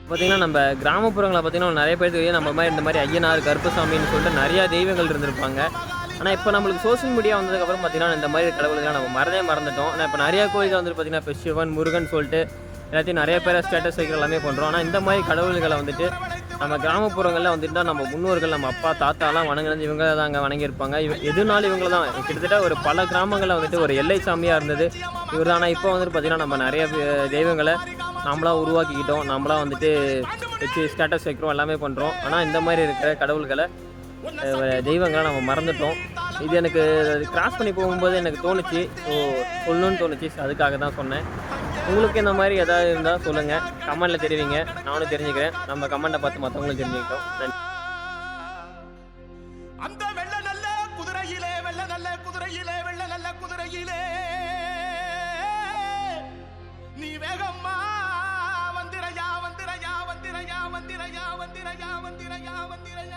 பார்த்தீங்கன்னா, நம்ம கிராமப்புறங்கள்ல பார்த்தீங்கன்னா, நெறைய பேருக்கு நம்ம மாரி இந்த மாரி ஐயனார், கருப்பசாமின்னு சொல்லிட்டு நெறையா தெய்வங்கள் இருந்திருப்பாங்க. ஆனா, இப்ப நம்மளுக்கு சோசியல் மீடியா வந்ததுக்கப்புறம் பார்த்தீங்கன்னா, இந்த மாரி கடவுள்கள்லாம் நம்ம மறந்துட்டோம். ஆனா, இப்ப நெறையா கோயில்கள் வந்துட்டு பார்த்தீங்கன்னா, இப்ப சிவன், முருகன் சொல்ட்டு எல்லாத்தையும் நெறைய பேர ஸ்டேட்டஸ் வைக்கிற எல்லாமே பண்றோம். ஆனா, இந்த மாரி கடவுள்கள வந்துட்டு நம்ம கிராமப்புறங்கள்ல வந்துட்டு தான் நம்ம முன்னோர்கள், நம்ம அப்பா, தாத்தாலாம் வணங்குனது இவங்க தாங்க வணங்கியிருப்பாங்க. எதுனாலும் இவங்கள தான் கிட்டத்தட்ட ஒரு பல கிராமங்கள்ல வந்துட்டு ஒரு எல்லை சாமியா இருந்தது இவர் தான். ஆனா, இப்ப வந்துட்டு பார்த்தீங்கன்னா, நம்ம நெறைய தெய்வங்கள நாமளா உருவாக்கிக்கிட்டோம். நாமளா வந்துட்டு வச்சு ஸ்டேட்டஸ் வைக்கிறோம், எல்லாமே பண்றோம். ஆனா, இந்த மாரி இருக்கிற கடவுள்கள தெய்வங்கள நம்ம மறந்துட்டோம். இது எனக்கு கிராஸ் பண்ணி போகும்போது எனக்கு தோணுச்சு. ஸோ சொல்லணும்னு தோணுச்சு. அதுக்காக தான் சொன்னேன். உங்களுக்கு இந்த மாரி ஏதாவது இருந்தா சொல்லுங்க. கமெண்ட்ல தெரிவிங்க. நானும் தெரிஞ்சுக்கிறேன். நம்ம கமெண்ட்ட பார்த்து மத்தவங்களும் தெரிஞ்சுக்கிட்டோம். நன்றி. அந்த வெள்ள நல்ல குதிரையிலே வெள்ள நல்ல குதிரையிலே வெள்ள நல்ல குதிரையிலே நீ வேகம்மா வந்திரையா வந்திரையா வந்திரையா வந்திரையா வந்திரையா வந்திரையா வந்திரையா